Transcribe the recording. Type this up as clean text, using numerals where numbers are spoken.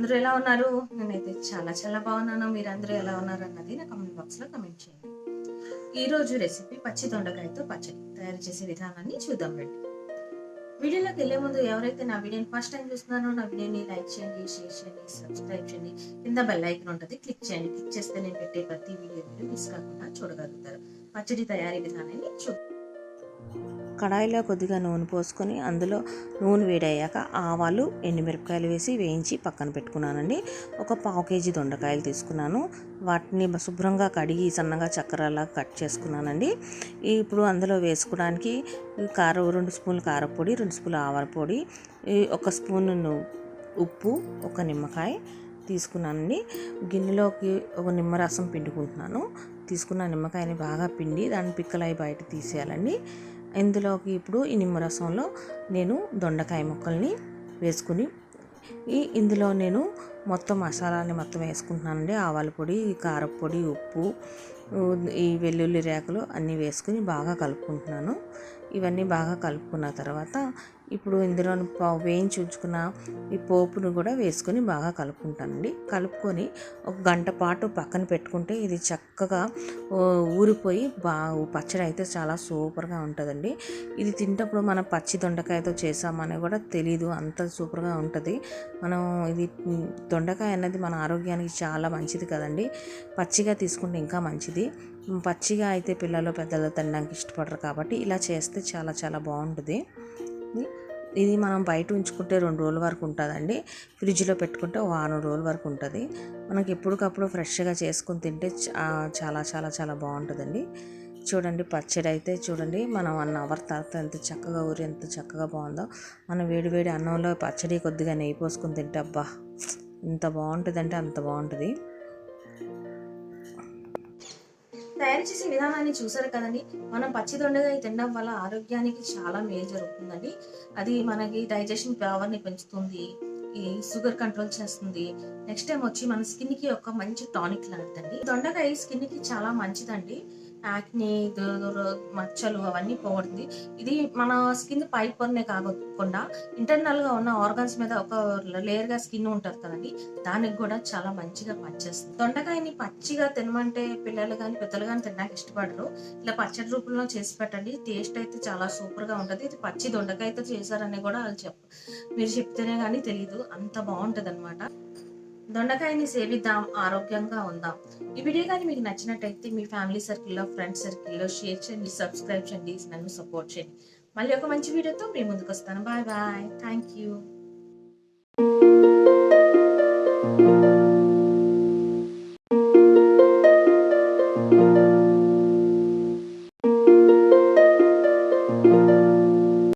అందరూ ఎలా ఉన్నారు? నేనైతే చాలా చాలా బాగున్నాను. మీరందరూ ఎలా ఉన్నారు అన్నది నా కామెంట్ బాక్స్లో కామెంట్ చేయండి. ఈరోజు రెసిపీ పచ్చి దొండకాయతో పచ్చడి తయారు చేసే విధానాన్ని చూద్దాం రండి. వీడియోలోకి వెళ్ళే ముందు ఎవరైతే నా వీడియోని ఫస్ట్ టైం చూస్తున్నారో నా వీడియోని లైక్ చేయండి, షేర్ చేయండి, సబ్స్క్రైబ్ చేయండి. కింద బెల్ ఐకాన్ ఉంటుంది, క్లిక్ చేయండి. క్లిక్ చేస్తే నేను పెట్టే ప్రతి వీడియో మీరు మిస్ కాకుండా చూడగలుగుతారు. పచ్చడి తయారీ విధానాన్ని చూద్దాం. కడాయిలో కొద్దిగా నూనె పోసుకొని అందులో నూనె వేడయ్యాక ఆవాలు ఎండుమిరపకాయలు వేసి వేయించి పక్కన పెట్టుకున్నానండి. ఒక పావు కేజీ దొండకాయలు తీసుకున్నాను. వాటిని శుభ్రంగా కడిగి సన్నగా చక్కెరలా కట్ చేసుకున్నానండి. ఇప్పుడు అందులో వేసుకోవడానికి 2 స్పూన్లు కారపొడి, 2 స్పూన్లు ఆవాల పొడి, 1 స్పూన్ ఉప్పు, 1 నిమ్మకాయ తీసుకున్నానండి. గిన్నెలోకి ఒక నిమ్మరసం పిండుకుంటున్నాను. తీసుకున్న నిమ్మకాయని బాగా పిండి దాని పిక్కలై బయట తీసేయాలండి. ఇందులోకి ఇప్పుడు ఈ నిమ్మరసంలో నేను దొండకాయ ముక్కల్ని వేసుకుని ఇందులో నేను మొత్తం మసాలాని మొత్తం వేసుకుంటున్నానండి. ఆవాల పొడి, కారపొడి, ఉప్పు, ఈ వెల్లుల్లి రేకలు అన్నీ వేసుకుని బాగా కలుపుకుంటున్నాను. ఇవన్నీ బాగా కలుపుకున్న తర్వాత ఇప్పుడు ఇందులో వేయించి ఉంచుకున్న ఈ పోపును కూడా వేసుకొని బాగా కలుపుకుంటానండి. కలుపుకొని 1 గంట పాటు పక్కన పెట్టుకుంటే ఇది చక్కగా ఊరిపోయి పచ్చడి అయితే చాలా సూపర్గా ఉంటుందండి. ఇది తింటప్పుడు మనం పచ్చి దొండకాయతో చేసామని కూడా తెలీదు, అంత సూపర్గా ఉంటుంది. మనం ఇది దొండకాయ అన్నది మన ఆరోగ్యానికి చాలా మంచిది కదండి. పచ్చిగా తీసుకుంటే ఇంకా మంచిది. పచ్చిగా అయితే పిల్లలు పెద్దలు తినడానికి ఇష్టపడరు కాబట్టి ఇలా చేస్తే చాలా చాలా బాగుంటుంది. ఇది మనం బయట ఉంచుకుంటే 2 రోజుల వరకు ఉంటుందండి. ఫ్రిడ్జ్లో పెట్టుకుంటే 1 వారం రోజుల వరకు ఉంటుంది. మనకి ఎప్పటికప్పుడు ఫ్రెష్గా చేసుకుని తింటే చాలా చాలా చాలా బాగుంటుందండి. చూడండి పచ్చడి అయితే చూడండి, మనం 1 అవర్ తర్వాత ఎంత చక్కగా ఊరి ఎంత చక్కగా బాగుందో. మనం వేడి అన్నంలో పచ్చడి కొద్దిగా నెయ్యి పోసుకొని తింటే అబ్బా ఎంత బాగుంటుందంటే అంత బాగుంటుంది. తయారు చేసే విధానాన్ని చూసారు కదండి. మనం పచ్చి దొండకాయ తినడం వల్ల ఆరోగ్యానికి చాలా మేలు జరుగుతుందండి. అది మనకి డైజెషన్ పవర్ని పెంచుతుంది, ఈ షుగర్ కంట్రోల్ చేస్తుంది. నెక్స్ట్ టైం వచ్చి మన స్కిన్కి ఒక మంచి టానిక్ లాంటిదండి. దొండకాయ స్కిన్కి చాలా మంచిదండి. యాక్ని, మచ్చలు అవన్నీ పోగొడుతుంది. ఇది మన స్కిన్ పై పొరనే కాకుండా ఇంటర్నల్గా ఉన్న ఆర్గన్స్ మీద ఒక లేయర్గా స్కిన్ ఉంటుంది కదండి, దానికి కూడా చాలా మంచిగా పనిచేస్తుంది. దొండకాయని పచ్చిగా తినమంటే పిల్లలు కానీ పెద్దలు కానీ తినడానికి ఇష్టపడరు. ఇలా పచ్చడి రూపంలో చేసి పెట్టండి, టేస్ట్ అయితే చాలా సూపర్గా ఉంటుంది. ఇది పచ్చి దొండకాయతో చేశారని కూడా వాళ్ళు మీరు చెప్తేనే కానీ తెలియదు, అంత బాగుంటుంది అనమాట. దొండకాయని సేవిద్దాం, ఆరోగ్యంగా ఉందాం. ఈ వీడియో కానీ మీకు నచ్చినట్టయితే మీ ఫ్యామిలీ సర్కిల్లో, ఫ్రెండ్స్ సర్కిల్లో షేర్ చేయండి, సబ్స్క్రైబ్ చేయండి, నన్ను సపోర్ట్ చేయండి. మళ్ళీ ఒక మంచి వీడియోతో మీ ముందుకు వస్తాను. Bye bye. Thank you.